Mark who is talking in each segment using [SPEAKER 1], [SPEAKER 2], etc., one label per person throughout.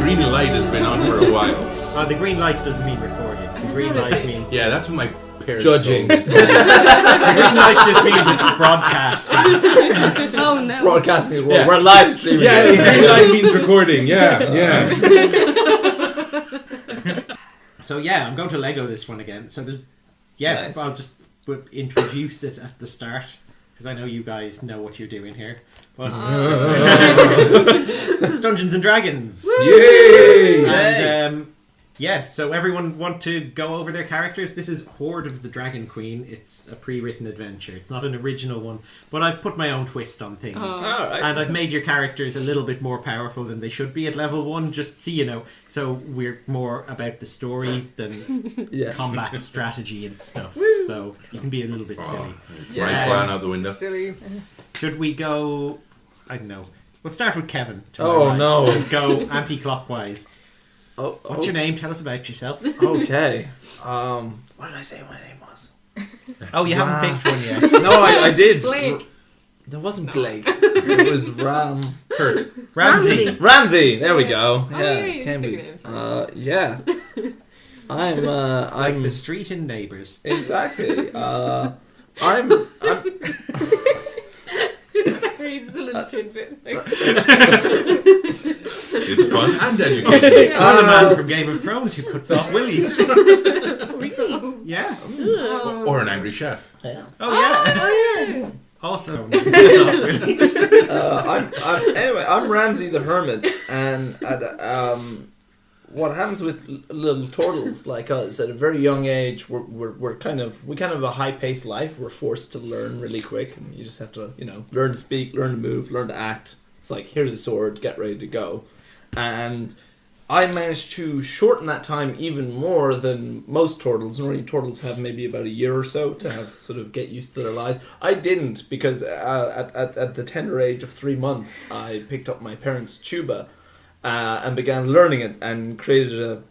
[SPEAKER 1] green light has been on for a while.
[SPEAKER 2] The green light doesn't mean recording. The green light means...
[SPEAKER 1] Yeah, that's what my parents
[SPEAKER 3] Judging.
[SPEAKER 1] told me.
[SPEAKER 2] The green light just means it's broadcasting.
[SPEAKER 4] Oh no.
[SPEAKER 3] Broadcasting. Well,
[SPEAKER 1] Yeah.
[SPEAKER 3] we're live streaming.
[SPEAKER 1] Yeah, green light means recording. Yeah.
[SPEAKER 2] So yeah, I'm going to Lego this one again. So
[SPEAKER 3] Nice.
[SPEAKER 2] I'll just introduce it at the start because I know you guys know what you're doing here. But it's Dungeons and Dragons.
[SPEAKER 1] Yay!
[SPEAKER 2] And so everyone want to go over their characters. This is Horde of the Dragon Queen. It's a pre-written adventure. It's not an original one, but I've put my own twist on things.
[SPEAKER 3] Alright.
[SPEAKER 2] And I've made your characters a little bit more powerful than they should be at level 1, just so so we're more about the story than
[SPEAKER 3] Yes.
[SPEAKER 2] combat strategy and stuff. So you can be a little bit silly.
[SPEAKER 1] It's my plan out the window.
[SPEAKER 4] Silly.
[SPEAKER 2] Should we go... I don't know. We'll start with Kevin. to my
[SPEAKER 3] Oh,
[SPEAKER 2] right.
[SPEAKER 3] no.
[SPEAKER 2] We'll go anti-clockwise.
[SPEAKER 3] Oh,
[SPEAKER 2] What's your name? Tell us about yourself.
[SPEAKER 3] Okay. What did I say my name was?
[SPEAKER 2] Oh, you haven't picked one yet.
[SPEAKER 3] No, I did.
[SPEAKER 4] Blake.
[SPEAKER 3] There wasn't Blake. It was
[SPEAKER 1] Kurt.
[SPEAKER 2] Ramsey.
[SPEAKER 3] Ramsey. There we go.
[SPEAKER 4] Oh,
[SPEAKER 3] Yeah.
[SPEAKER 4] yeah, you
[SPEAKER 3] Can
[SPEAKER 4] pick
[SPEAKER 3] be.
[SPEAKER 4] a name, sorry.
[SPEAKER 3] Yeah. I'm.
[SPEAKER 2] Like
[SPEAKER 3] I'm
[SPEAKER 2] the street in Neighbours.
[SPEAKER 3] exactly. I'm.
[SPEAKER 4] Sorry, it's the little tidbit.
[SPEAKER 1] It's fun and educational.
[SPEAKER 2] I'm the man from Game of Thrones who cuts off willies. Yeah.
[SPEAKER 1] Or an angry chef.
[SPEAKER 3] Yeah.
[SPEAKER 2] Oh, yeah.
[SPEAKER 4] Oh yeah.
[SPEAKER 2] Also, cuts off willies.
[SPEAKER 3] Anyway, I'm Ramsey the Hermit, and what happens with little turtles like us at a very young age, we kind of have a high paced life. We're forced to learn really quick, and you just have to learn to speak, learn to move, learn to act. It's like, here's a sword, get ready to go. And I managed to shorten that time even more than most turtles. Normally turtles have maybe about a year or so to have sort of get used to their lives. I didn't, because at the tender age of 3 months, I picked up my parents' tuba and began learning it, and created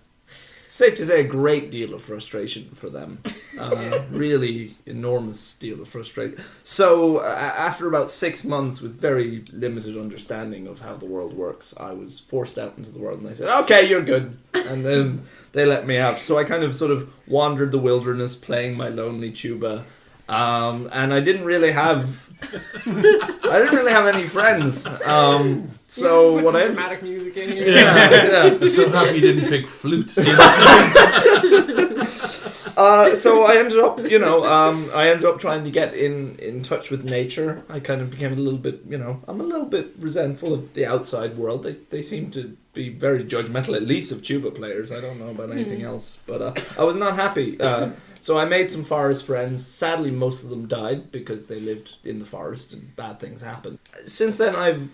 [SPEAKER 3] safe to say, a great deal of frustration for them. Really enormous deal of frustration. So after about 6 months with very limited understanding of how the world works, I was forced out into the world, and they said, okay, you're good. And then they let me out. So I kind of sort of wandered the wilderness playing my lonely tuba. And I didn't really have any friends. So
[SPEAKER 4] Put
[SPEAKER 3] what
[SPEAKER 4] some
[SPEAKER 3] I
[SPEAKER 4] dramatic music in here.
[SPEAKER 3] yeah.
[SPEAKER 1] I'm so happy you didn't pick flute.
[SPEAKER 3] So I ended up, trying to get in touch with nature. I kind of became a little bit, I'm a little bit resentful of the outside world. They seem to be very judgmental, at least of tuba players. I don't know about anything else, but I was not happy. So I made some forest friends. Sadly, most of them died because they lived in the forest and bad things happened. Since then, I've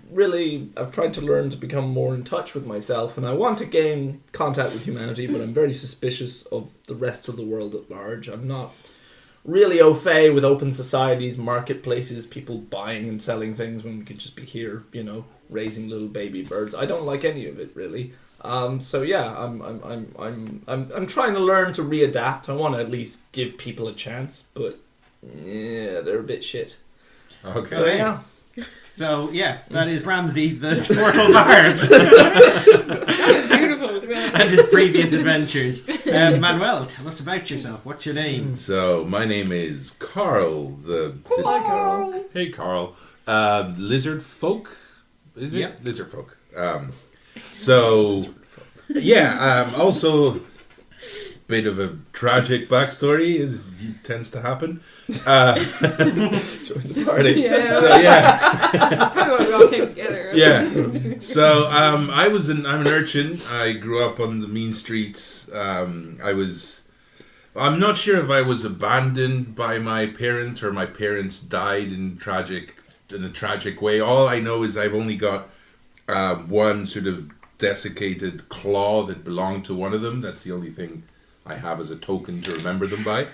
[SPEAKER 3] tried to learn to become more in touch with myself, and I want to gain contact with humanity, but I'm very suspicious of the rest of the world at large. I'm not really au fait with open societies, marketplaces, people buying and selling things when we could just be here, raising little baby birds. I don't like any of it, really. So yeah, I'm trying to learn to readapt. I want to at least give people a chance, but yeah, they're a bit shit.
[SPEAKER 1] Okay.
[SPEAKER 3] So yeah.
[SPEAKER 2] So yeah, that is Ramsey, the Turtle Bard,
[SPEAKER 4] Beautiful. To be honest.
[SPEAKER 2] and his previous adventures. Manuel, tell us about yourself. What's your name?
[SPEAKER 1] So my name is Carl.
[SPEAKER 4] Hi, girl.
[SPEAKER 1] Hey, Carl. Lizard folk. Is it?
[SPEAKER 2] Yep.
[SPEAKER 1] Lizard folk. Also bit of a tragic backstory tends to happen.
[SPEAKER 3] Join the party.
[SPEAKER 4] Yeah.
[SPEAKER 1] So yeah.
[SPEAKER 4] Probably why we all came together. Right?
[SPEAKER 1] Yeah. So I'm an urchin. I grew up on the mean streets. I'm not sure if I was abandoned by my parents or my parents died in a tragic way. All I know is I've only got one sort of desiccated claw that belonged to one of them. That's the only thing I have as a token to remember them by.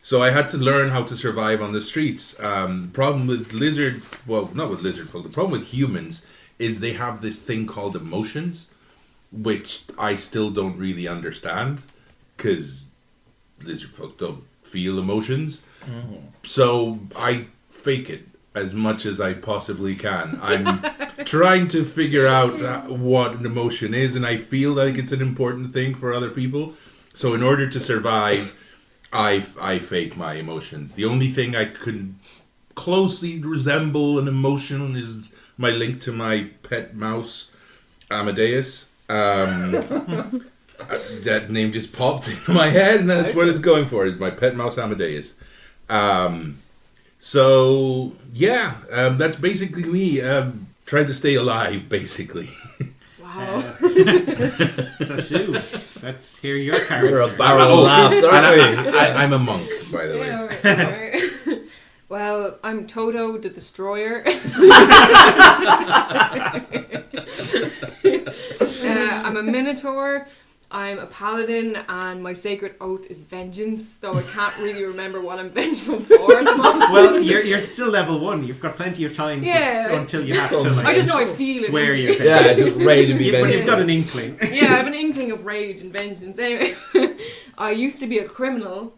[SPEAKER 1] So I had to learn how to survive on the streets. The problem with not with lizard folk, the problem with humans is they have this thing called emotions, which I still don't really understand, because lizard folk don't feel emotions. So I fake it. as much as I possibly can. I'm trying to figure out what an emotion is, and I feel like it's an important thing for other people. So in order to survive, I fake my emotions. The only thing I can closely resemble an emotion is my link to my pet mouse, Amadeus. That name just popped into my head, and that's what it's going for, is my pet mouse Amadeus. So, yeah, that's basically me trying to stay alive, basically.
[SPEAKER 4] Wow.
[SPEAKER 2] So, Sue, let's hear your character.
[SPEAKER 3] We're a barrel of laughs, aren't we?
[SPEAKER 1] I'm a monk, by the way.
[SPEAKER 4] Yeah, alright. Well, I'm Toto the Destroyer. I'm a Minotaur. I'm a Paladin, and my sacred oath is vengeance, though I can't really remember what I'm vengeful for at the moment.
[SPEAKER 2] Well, you're still level 1. You've got plenty of time until you have to, like,
[SPEAKER 4] I just know I feel it.
[SPEAKER 2] swear your
[SPEAKER 3] Yeah, just ready to be
[SPEAKER 2] But
[SPEAKER 3] vengeful.
[SPEAKER 2] you've got an inkling.
[SPEAKER 4] Yeah, I have an inkling of rage and vengeance. Anyway, I used to be a criminal.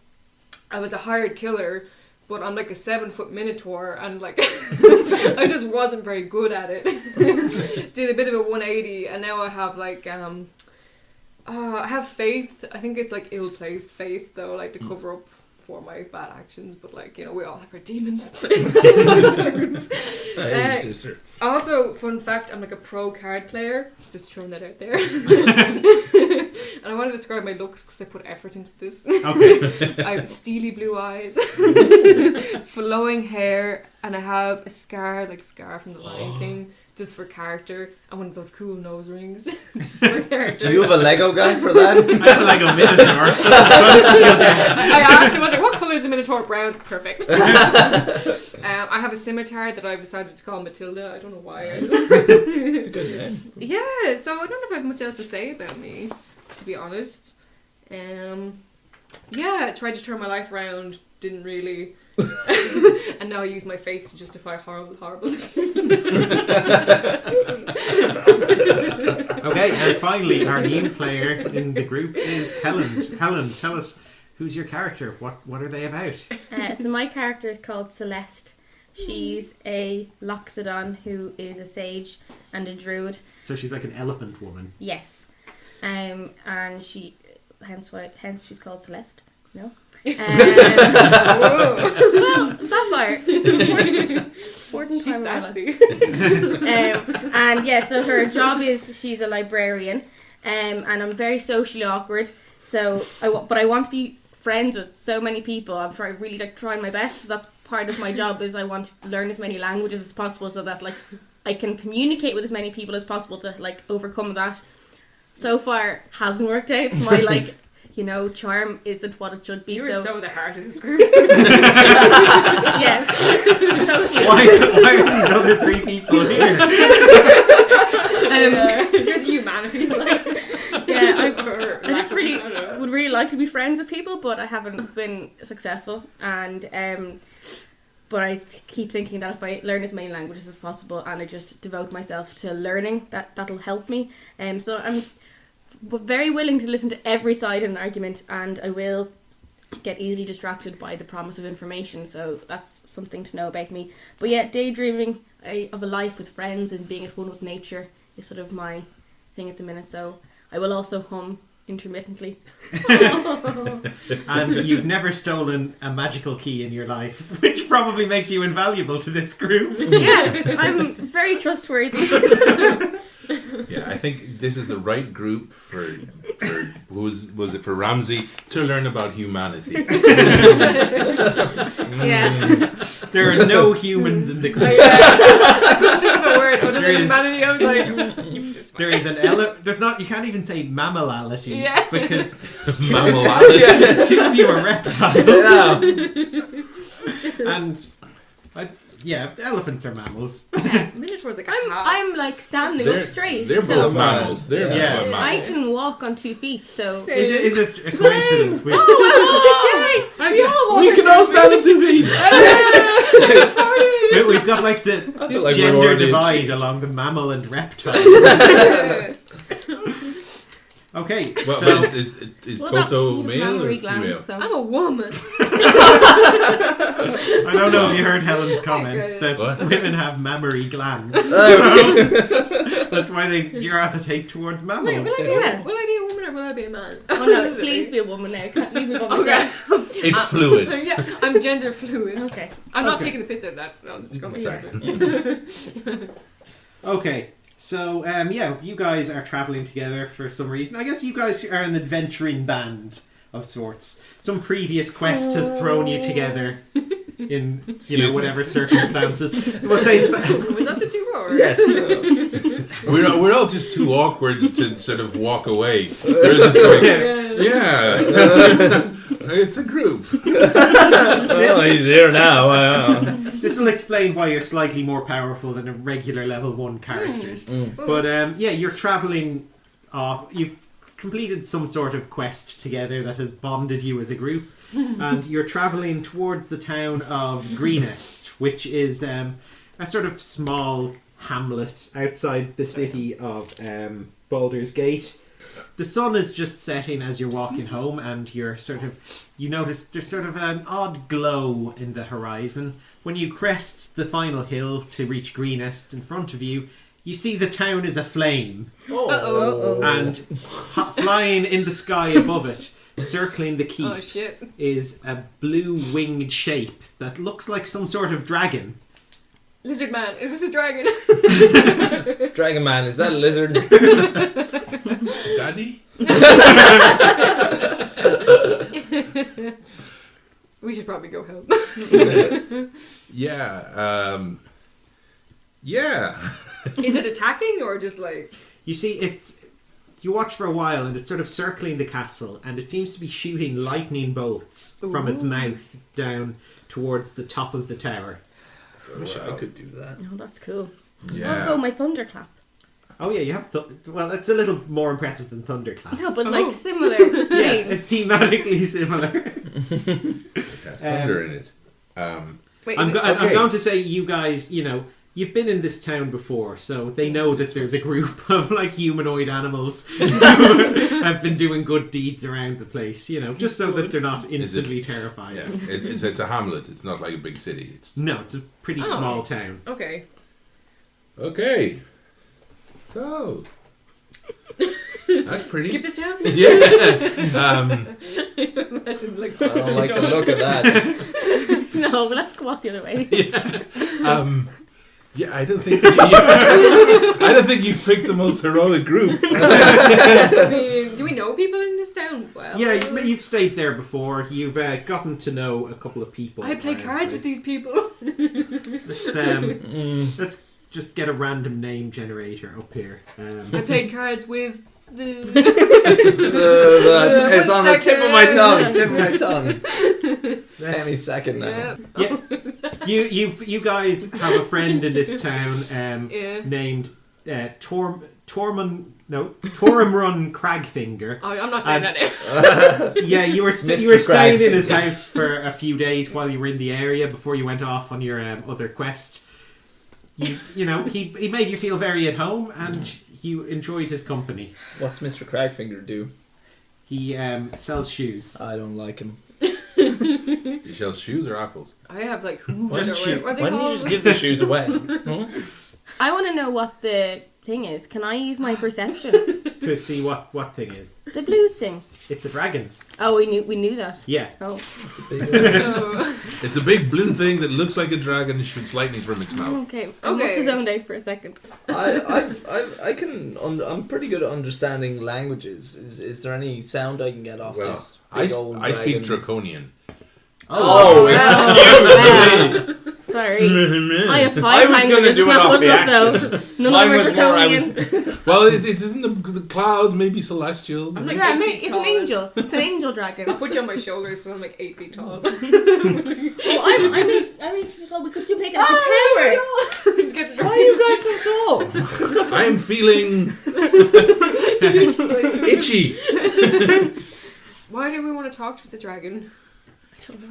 [SPEAKER 4] I was a hired killer, but I'm like a 7-foot Minotaur, and like I just wasn't very good at it. Did a bit of a 180, and now I have like I have faith. I think it's like ill-placed faith, though, like to cover up for my bad actions. But like, you know, we all have our demons.
[SPEAKER 3] Hey, sister.
[SPEAKER 4] Also, fun fact, I'm like a pro card player. Just throwing that out there. And I want to describe my looks because I put effort into this.
[SPEAKER 2] Okay.
[SPEAKER 4] I have steely blue eyes, flowing hair, and I have a scar, like Scar from the Lion King, just for character, and one of those cool nose rings, just for character.
[SPEAKER 3] Do you have a Lego guy for that?
[SPEAKER 2] I have like a Minotaur. As close as you'll get.
[SPEAKER 4] I asked him, I was like, what colour is a Minotaur? Brown. Perfect. I have a scimitar that I've decided to call Matilda. I don't know why.
[SPEAKER 3] It's a good name.
[SPEAKER 4] Yeah, so I don't know if I have much else to say about me, to be honest. Yeah, I tried to turn my life around, didn't really. And now I use my faith to justify horrible things.
[SPEAKER 2] Okay, and finally, our new player in the group is Helen. Helen, tell us, who's your character? What are they about?
[SPEAKER 5] So my character is called Celeste. She's a Loxodon who is a sage and a druid.
[SPEAKER 2] So she's like an elephant woman.
[SPEAKER 5] Yes. And she, hence she's called Celeste. No. Well, vampire. It's an important
[SPEAKER 4] She's
[SPEAKER 5] time in my life.
[SPEAKER 4] sassy.
[SPEAKER 5] And yeah, so her job is she's a librarian, and I'm very socially awkward. So but I want to be friends with so many people. I'm really like trying my best. So that's part of my job, is I want to learn as many languages as possible, so that like I can communicate with as many people as possible to like overcome that. So far, hasn't worked out. My like. You know, charm isn't what it should be.
[SPEAKER 4] You were so the heart of this group.
[SPEAKER 5] Yeah. Totally.
[SPEAKER 2] Why are these other 3 people here?
[SPEAKER 4] You're the humanity.
[SPEAKER 5] Yeah, I just really would really like to be friends with people, but I haven't been successful. And but I keep thinking that if I learn as many languages as possible and I just devote myself to learning, that'll help me. So I'm very willing to listen to every side in an argument, and I will get easily distracted by the promise of information, so that's something to know about me. But yeah, daydreaming of a life with friends and being at one with nature is sort of my thing at the minute, so I will also hum intermittently.
[SPEAKER 2] And you've never stolen a magical key in your life, which probably makes you invaluable to this group.
[SPEAKER 5] Yeah, I'm very trustworthy.
[SPEAKER 1] Yeah, I think this is the right group for was it for Ramsey to learn about humanity.
[SPEAKER 5] Yeah.
[SPEAKER 2] There are no humans in the group.
[SPEAKER 4] I couldn't think of a word other than humanity. I was like,
[SPEAKER 2] There is an there's not. You can't even say mammalality.
[SPEAKER 4] Yeah.
[SPEAKER 2] Because
[SPEAKER 1] Mammality.
[SPEAKER 2] 2 of you are reptiles.
[SPEAKER 3] Yeah.
[SPEAKER 2] And yeah, elephants are mammals.
[SPEAKER 4] yeah, Minotaur's like a cat.
[SPEAKER 5] I'm like standing up straight.
[SPEAKER 1] They're
[SPEAKER 5] so
[SPEAKER 1] both mammals. They're
[SPEAKER 2] Yeah.
[SPEAKER 1] both
[SPEAKER 5] I
[SPEAKER 1] mammals.
[SPEAKER 5] can walk on 2 feet, so.
[SPEAKER 2] Is it a coincidence? With,
[SPEAKER 1] We can all stand on 2 feet.
[SPEAKER 2] we've got like this
[SPEAKER 3] like we're
[SPEAKER 2] gender
[SPEAKER 3] already
[SPEAKER 2] divide
[SPEAKER 3] achieved.
[SPEAKER 2] along the mammal and reptile. Okay,
[SPEAKER 1] Well,
[SPEAKER 2] so
[SPEAKER 1] but is
[SPEAKER 5] Well,
[SPEAKER 1] Toto
[SPEAKER 5] that-
[SPEAKER 1] male or
[SPEAKER 5] mammary glands,
[SPEAKER 1] female?
[SPEAKER 5] so-
[SPEAKER 4] I'm a woman.
[SPEAKER 2] I don't know if you heard Helen's comment that
[SPEAKER 1] What?
[SPEAKER 2] women have mammary glands. That's why they gravitate towards
[SPEAKER 4] Wait,
[SPEAKER 2] mammals.
[SPEAKER 4] will I be
[SPEAKER 5] Yeah.
[SPEAKER 4] a woman or will I be a man?
[SPEAKER 5] Oh no, please be a woman now. Can't leave me by myself.
[SPEAKER 4] Okay.
[SPEAKER 1] It's fluid.
[SPEAKER 4] Yeah, I'm gender fluid.
[SPEAKER 5] Okay.
[SPEAKER 4] I'm not
[SPEAKER 2] Okay.
[SPEAKER 4] taking the piss out of that. No, just going
[SPEAKER 1] Sorry.
[SPEAKER 2] Okay, so you guys are traveling together for some reason. I guess you guys are an adventuring band of sorts. Some previous quest has thrown you together in whatever circumstances. We'll say
[SPEAKER 4] Was that the two or?
[SPEAKER 3] Yes.
[SPEAKER 1] We're all just too awkward to sort of walk away. We're just going, yeah. It's a group.
[SPEAKER 3] Oh, he's here now.
[SPEAKER 2] this will explain why you're slightly more powerful than a regular level 1 characters. But you're traveling off. You've completed some sort of quest together that has bonded you as a group, and you're traveling towards the town of Greenest, which is a sort of small hamlet outside the city of Baldur's Gate. The sun is just setting as you're walking home, and you notice there's sort of an odd glow in the horizon. When you crest the final hill to reach Greenest in front of you, you see the town is aflame.
[SPEAKER 4] Uh-oh.
[SPEAKER 2] And flying in the sky above it, circling the keep,
[SPEAKER 4] Oh shit.
[SPEAKER 2] is a blue winged shape that looks like some sort of dragon.
[SPEAKER 4] Lizard man. Is this a dragon?
[SPEAKER 3] Dragon Man, is that a lizard?
[SPEAKER 1] Daddy?
[SPEAKER 4] We should probably go help.
[SPEAKER 1] Yeah. Yeah.
[SPEAKER 4] Is it attacking or just like...
[SPEAKER 2] You see, you watch for a while, and it's sort of circling the castle, and it seems to be shooting lightning bolts from its mouth down towards the top of the tower.
[SPEAKER 3] I wish I could do that.
[SPEAKER 5] Oh, that's cool.
[SPEAKER 1] Yeah.
[SPEAKER 5] Oh, my thunderclap.
[SPEAKER 2] Oh yeah, you have well, it's a little more impressive than Thunderclap.
[SPEAKER 5] No, but
[SPEAKER 4] Oh.
[SPEAKER 5] like similar.
[SPEAKER 2] Yeah,
[SPEAKER 5] thing.
[SPEAKER 2] it's thematically similar.
[SPEAKER 1] It has thunder in it.
[SPEAKER 4] Wait,
[SPEAKER 2] I'm
[SPEAKER 4] is it-
[SPEAKER 1] Okay.
[SPEAKER 2] going to say you guys, you've been in this town before, so they know that there's a group of like humanoid animals who have been doing good deeds around the place, just so that they're not instantly terrified.
[SPEAKER 1] Yeah. It's a hamlet. It's not like a big city. It's
[SPEAKER 2] No, it's a pretty small town.
[SPEAKER 4] Okay.
[SPEAKER 1] okay. So that's pretty.
[SPEAKER 4] Skip this town?
[SPEAKER 1] Yeah.
[SPEAKER 4] Imagine, like,
[SPEAKER 3] I don't like the look of that.
[SPEAKER 5] No, but let's walk the other way.
[SPEAKER 1] Yeah, I don't think. I don't think you've picked the most heroic group.
[SPEAKER 4] I mean, do we know people in this town? Well,
[SPEAKER 2] Yeah, you've stayed there before. You've gotten to know a couple of people.
[SPEAKER 4] I play
[SPEAKER 2] around
[SPEAKER 4] cards
[SPEAKER 2] the
[SPEAKER 4] with these people.
[SPEAKER 2] place. Let's just get a random name generator up here.
[SPEAKER 4] I played cards with the...
[SPEAKER 3] It's on the tip of my tongue. Tip of my tongue. Any second now.
[SPEAKER 4] Yeah.
[SPEAKER 2] Yeah. You guys have a friend in this town
[SPEAKER 4] Yeah.
[SPEAKER 2] named Tormrun Cragfinger.
[SPEAKER 4] Oh, I'm not saying
[SPEAKER 2] And-
[SPEAKER 4] that now.
[SPEAKER 2] Yeah, you were
[SPEAKER 3] Mr.
[SPEAKER 2] staying in his
[SPEAKER 3] Cragfinger.
[SPEAKER 2] house for a few days while you were in the area before you went off on your other quest. He made you feel very at home, and you enjoyed his company.
[SPEAKER 3] What's Mr. Cragfinger do?
[SPEAKER 2] He sells shoes.
[SPEAKER 3] I don't like him.
[SPEAKER 1] You sell shoes or apples?
[SPEAKER 4] I have like...
[SPEAKER 2] Just shoot.
[SPEAKER 4] What are they
[SPEAKER 3] Why don't you
[SPEAKER 4] called?
[SPEAKER 3] just give the shoes away?
[SPEAKER 5] I want to know what the thing is. Can I use my perception?
[SPEAKER 2] To see what thing is.
[SPEAKER 5] The blue thing.
[SPEAKER 2] It's a dragon.
[SPEAKER 5] Oh, we knew that.
[SPEAKER 2] Yeah.
[SPEAKER 5] Oh,
[SPEAKER 3] It's a big
[SPEAKER 4] Oh.
[SPEAKER 1] It's a big blue thing that looks like a dragon and shoots lightning from its mouth.
[SPEAKER 5] okay. I must have zoned out for a second.
[SPEAKER 3] I'm pretty good at understanding languages. Is there any sound I can get off
[SPEAKER 1] Well,
[SPEAKER 3] this big old
[SPEAKER 1] I speak
[SPEAKER 3] dragon?
[SPEAKER 1] Draconian.
[SPEAKER 3] Oh,
[SPEAKER 5] wow.
[SPEAKER 3] excuse me.
[SPEAKER 5] Sorry. I have
[SPEAKER 3] I
[SPEAKER 5] five
[SPEAKER 3] was going to
[SPEAKER 5] languages.
[SPEAKER 3] do it
[SPEAKER 5] Not
[SPEAKER 3] off
[SPEAKER 5] good
[SPEAKER 3] the
[SPEAKER 5] enough, though.
[SPEAKER 3] actions.
[SPEAKER 5] None
[SPEAKER 3] Mine
[SPEAKER 5] of them
[SPEAKER 3] was
[SPEAKER 5] are
[SPEAKER 3] more, I
[SPEAKER 5] draconian.
[SPEAKER 1] Well, it isn't the clouds, maybe celestial.
[SPEAKER 4] I'm like
[SPEAKER 5] Yeah,
[SPEAKER 4] 8
[SPEAKER 5] mate,
[SPEAKER 4] feet
[SPEAKER 5] it's
[SPEAKER 4] tall.
[SPEAKER 5] an angel. It's an angel dragon.
[SPEAKER 4] I'll put you on my shoulders so I'm like 8 feet tall.
[SPEAKER 5] Oh, I made well, we could do make it like a tower.
[SPEAKER 4] Let's get this
[SPEAKER 3] Why are you guys so tall?
[SPEAKER 1] I'm feeling itchy.
[SPEAKER 4] Why do we want to talk to the dragon?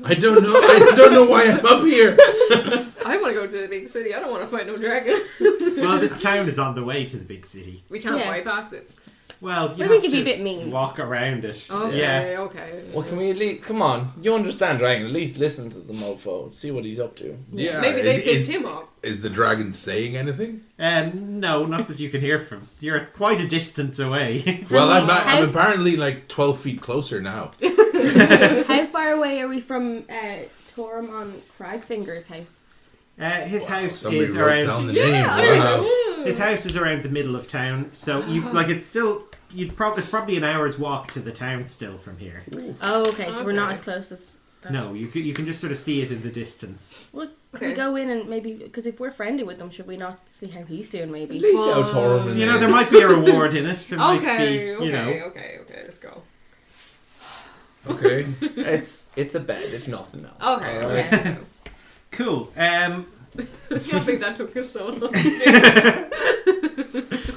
[SPEAKER 1] I don't know. I don't know why I'm up here.
[SPEAKER 4] I want to go to the big city. I don't want to fight no dragon.
[SPEAKER 2] Well, this town is on the way to the big city.
[SPEAKER 4] We can't
[SPEAKER 5] Yeah.
[SPEAKER 4] bypass it.
[SPEAKER 2] Well, you
[SPEAKER 5] I
[SPEAKER 2] have
[SPEAKER 5] think it'd be
[SPEAKER 2] to
[SPEAKER 5] a bit mean.
[SPEAKER 2] walk around it.
[SPEAKER 4] Okay,
[SPEAKER 2] Yeah.
[SPEAKER 4] okay.
[SPEAKER 3] Well, can we at least... Come on. You understand Dragon. At least listen to the mofo. See what he's up to.
[SPEAKER 1] Yeah.
[SPEAKER 4] Maybe they pissed him off.
[SPEAKER 1] Is the dragon saying anything?
[SPEAKER 2] No, not that you can hear from. You're quite a distance away.
[SPEAKER 1] Well, I'm
[SPEAKER 5] How-
[SPEAKER 1] apparently like 12 feet closer now.
[SPEAKER 5] How far away are we from Tormon Cragfinger's house?
[SPEAKER 2] His house
[SPEAKER 1] Somebody
[SPEAKER 2] is
[SPEAKER 1] wrote down
[SPEAKER 2] around.
[SPEAKER 1] the name. Wow.
[SPEAKER 2] His house is around the middle of town, so it's still. It's probably an hour's walk to the town still from here.
[SPEAKER 5] Oh, okay, so we're not
[SPEAKER 4] Okay.
[SPEAKER 5] as close as that.
[SPEAKER 2] No, you can just sort of see it in the distance.
[SPEAKER 5] Well, could
[SPEAKER 4] Okay.
[SPEAKER 5] we go in and maybe, because if we're friendly with them, should we not see how he's doing maybe?
[SPEAKER 3] At least how Tormund
[SPEAKER 2] You know,
[SPEAKER 3] is.
[SPEAKER 2] there might be a reward in it. There might
[SPEAKER 4] Okay,
[SPEAKER 2] be, you know.
[SPEAKER 4] okay, let's go.
[SPEAKER 1] Okay.
[SPEAKER 3] It's a bed, if nothing else.
[SPEAKER 4] Okay,
[SPEAKER 3] Alright.
[SPEAKER 4] okay.
[SPEAKER 2] Cool.
[SPEAKER 4] I think that took us so long.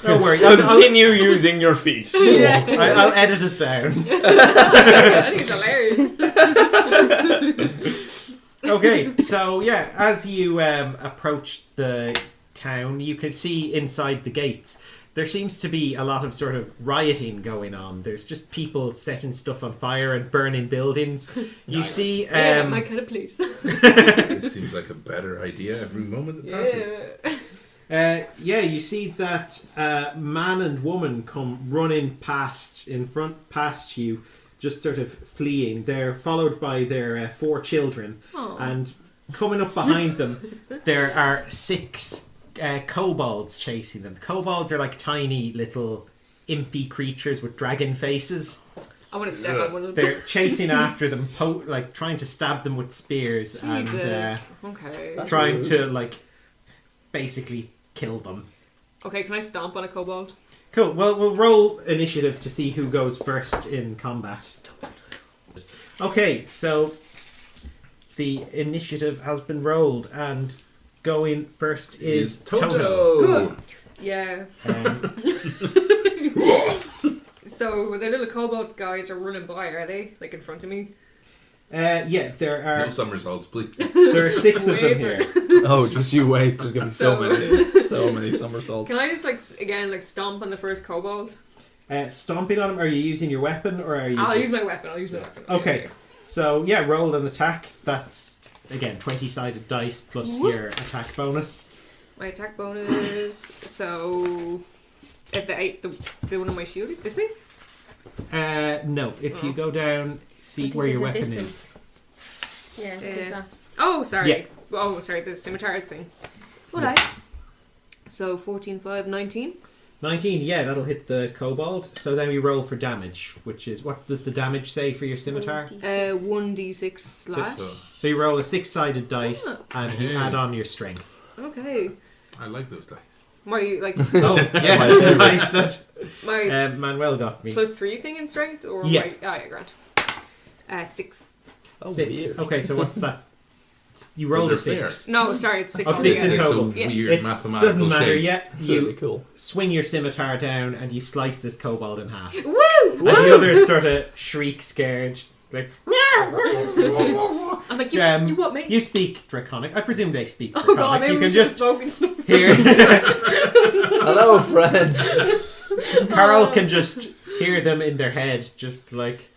[SPEAKER 2] Don't worry.
[SPEAKER 3] Continue using your feet.
[SPEAKER 4] Yeah.
[SPEAKER 2] I'll edit it down.
[SPEAKER 4] I think it's hilarious.
[SPEAKER 2] Okay, so yeah, as you approach the town, you can see inside the gates. There seems to be a lot of sort of rioting going on. There's just people setting stuff on fire and burning buildings. You
[SPEAKER 1] Nice.
[SPEAKER 2] see,
[SPEAKER 4] Yeah, my kind of place.
[SPEAKER 1] This seems like a better idea every moment that passes.
[SPEAKER 4] Yeah.
[SPEAKER 2] you see that man and woman come running past you, just sort of fleeing. They're followed by their 4 children,
[SPEAKER 4] Aw.
[SPEAKER 2] and coming up behind them, there are 6 kobolds chasing them. Kobolds are like tiny little impy creatures with dragon faces.
[SPEAKER 4] I want to step on one of them.
[SPEAKER 2] They're chasing after them, trying to stab them with spears and
[SPEAKER 4] Jesus. Okay.
[SPEAKER 3] That's
[SPEAKER 2] trying
[SPEAKER 3] rude.
[SPEAKER 2] to basically kill them.
[SPEAKER 4] Okay, can I stomp on a kobold?
[SPEAKER 2] Cool. Well, we'll roll initiative to see who goes first in combat. Okay, so the initiative has been rolled, and going first is Toto.
[SPEAKER 1] Toto.
[SPEAKER 4] Yeah.
[SPEAKER 2] Um,
[SPEAKER 4] So the little kobold guys are running by, are they? Like in front of me?
[SPEAKER 2] yeah,
[SPEAKER 1] No somersaults, please.
[SPEAKER 2] there are 6 of them here.
[SPEAKER 3] Oh, just you wait. There's gonna be so many somersaults.
[SPEAKER 4] Can I just again stomp on the first kobold?
[SPEAKER 2] Stomping on them. Are you using your weapon or are you?
[SPEAKER 4] I'll
[SPEAKER 2] just-
[SPEAKER 4] use my weapon.
[SPEAKER 2] Okay. So yeah, roll an attack. That's again 20-sided dice plus your attack bonus.
[SPEAKER 4] My attack bonus. So at the one on my shield, this thing.
[SPEAKER 2] No, if you go down, see
[SPEAKER 5] think
[SPEAKER 2] where your
[SPEAKER 5] it's a
[SPEAKER 2] weapon
[SPEAKER 5] distance.
[SPEAKER 2] is.
[SPEAKER 5] Yeah, there's that.
[SPEAKER 4] Oh, sorry.
[SPEAKER 2] Yeah.
[SPEAKER 4] Oh, sorry. The scimitar thing.
[SPEAKER 5] Alright.
[SPEAKER 4] So 14, 5, 19.
[SPEAKER 2] 19, yeah, that'll hit the kobold. So then we roll for damage, which is what does the damage say for your scimitar?
[SPEAKER 4] 1d6 slash.
[SPEAKER 2] So you roll a 6-sided dice
[SPEAKER 4] Ah.
[SPEAKER 2] and you add on your strength.
[SPEAKER 4] Okay.
[SPEAKER 1] I like those dice.
[SPEAKER 4] My
[SPEAKER 2] Oh, yeah, the dice that
[SPEAKER 4] my
[SPEAKER 2] Manuel got me.
[SPEAKER 4] +3 thing in strength or
[SPEAKER 2] Yeah.
[SPEAKER 4] my yeah, grand. 6.
[SPEAKER 3] Oh,
[SPEAKER 2] 6.
[SPEAKER 3] weird.
[SPEAKER 2] Okay, so what's that? You rolled a
[SPEAKER 1] they're fair.
[SPEAKER 2] 6.
[SPEAKER 4] No, sorry, 6
[SPEAKER 2] Oh, 6 in
[SPEAKER 4] altogether.
[SPEAKER 1] It's a
[SPEAKER 2] total.
[SPEAKER 4] Yeah.
[SPEAKER 1] weird
[SPEAKER 2] It
[SPEAKER 1] mathematical
[SPEAKER 2] doesn't matter
[SPEAKER 1] shape.
[SPEAKER 2] yet.
[SPEAKER 3] That's
[SPEAKER 2] You
[SPEAKER 3] really cool.
[SPEAKER 2] swing your scimitar down and you slice this kobold in half.
[SPEAKER 4] Woo!
[SPEAKER 2] And the others sort of shriek scared. Like,
[SPEAKER 4] I'm like, you what, mate?
[SPEAKER 2] you speak Draconic. I presume they speak
[SPEAKER 4] Oh god,
[SPEAKER 2] Draconic.
[SPEAKER 4] maybe
[SPEAKER 2] You
[SPEAKER 4] we
[SPEAKER 2] can
[SPEAKER 4] should have
[SPEAKER 2] just
[SPEAKER 4] spoken to them.
[SPEAKER 2] hear.
[SPEAKER 3] Hello, friends.
[SPEAKER 2] Carl can just hear them in their head, just like,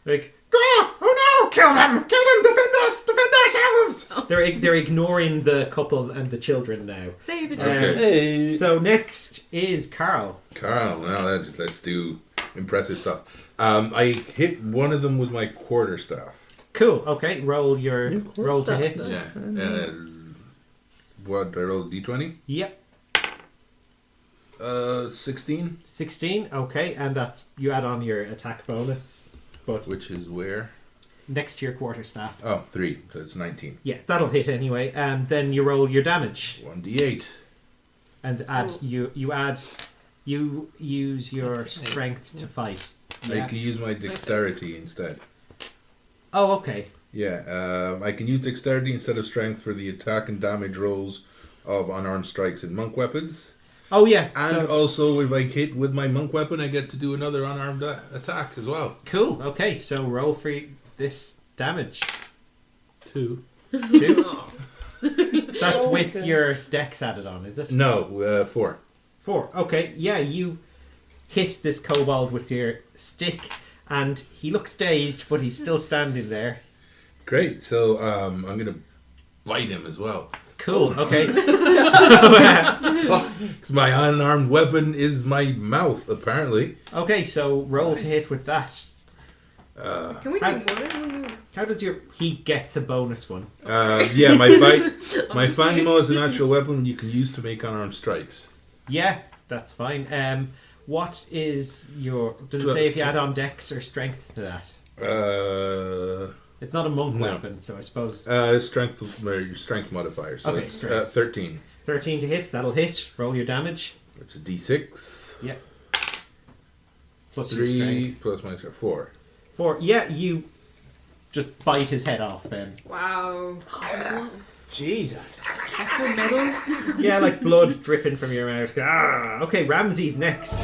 [SPEAKER 2] oh no, kill them, defend us, defend ourselves. They're ignoring the couple and the children now.
[SPEAKER 4] Save the
[SPEAKER 2] Okay.
[SPEAKER 4] children.
[SPEAKER 3] Hey.
[SPEAKER 2] So next is Carl.
[SPEAKER 1] Carl, now let's do impressive stuff. I hit one of them with my quarterstaff.
[SPEAKER 2] Cool. Okay, roll your
[SPEAKER 3] Your
[SPEAKER 2] roll to hit.
[SPEAKER 3] quarterstaff,
[SPEAKER 1] Yeah.
[SPEAKER 3] Nice.
[SPEAKER 1] What I rolled D20?
[SPEAKER 2] Yep,
[SPEAKER 1] 16,
[SPEAKER 2] 16. Okay, and that's you add on your attack bonus, but
[SPEAKER 1] which is where?
[SPEAKER 2] next to your quarterstaff.
[SPEAKER 1] Oh, 3. So it's 19.
[SPEAKER 2] Yeah, that'll hit anyway, and then you roll your damage
[SPEAKER 1] 1d8.
[SPEAKER 2] and add
[SPEAKER 4] Oh.
[SPEAKER 2] you use your
[SPEAKER 3] That's it.
[SPEAKER 2] strength to fight.
[SPEAKER 1] I
[SPEAKER 2] Yeah.
[SPEAKER 1] can use my dexterity instead.
[SPEAKER 2] Oh, okay.
[SPEAKER 1] Yeah, I can use dexterity instead of strength for the attack and damage rolls of unarmed strikes and monk weapons.
[SPEAKER 2] Oh yeah.
[SPEAKER 1] And
[SPEAKER 2] So
[SPEAKER 1] also, if I hit with my monk weapon, I get to do another unarmed attack as well.
[SPEAKER 2] cool. Okay, so roll for this damage.
[SPEAKER 1] 2.
[SPEAKER 2] 2.
[SPEAKER 4] Oh.
[SPEAKER 2] That's with your dex added on, is it?
[SPEAKER 1] No, 4.
[SPEAKER 2] 4. Okay. Yeah, you hit this kobold with your stick, and he looks dazed, but he's still standing there.
[SPEAKER 1] Great. So I'm gonna bite him as well.
[SPEAKER 2] Cool. Okay.
[SPEAKER 1] Because my unarmed weapon is my mouth, apparently.
[SPEAKER 2] Okay. So roll to
[SPEAKER 4] Nice.
[SPEAKER 2] hit with that.
[SPEAKER 4] Can we do one in one move?
[SPEAKER 2] How does your... He gets a bonus one.
[SPEAKER 1] Yeah, my bite, my fang maw is a natural weapon you can use to make unarmed strikes.
[SPEAKER 2] Yeah, that's fine. What is your... Does it say if you add on dex or strength to that? It's not a monk
[SPEAKER 1] No.
[SPEAKER 2] weapon, so I suppose...
[SPEAKER 1] Strength, your strength modifier. So
[SPEAKER 2] Okay,
[SPEAKER 1] it's
[SPEAKER 2] strength.
[SPEAKER 1] 13.
[SPEAKER 2] 13 to hit, that'll hit. Roll your damage.
[SPEAKER 1] It's a d6.
[SPEAKER 2] Yeah. Plus your
[SPEAKER 1] 3
[SPEAKER 2] strength.
[SPEAKER 1] plus my 4.
[SPEAKER 2] 4. Yeah, you just bite his head off then.
[SPEAKER 4] Wow.
[SPEAKER 3] Jesus.
[SPEAKER 4] That's so metal.
[SPEAKER 2] Yeah, like blood dripping from your mouth. Ah, okay, Ramsey's next.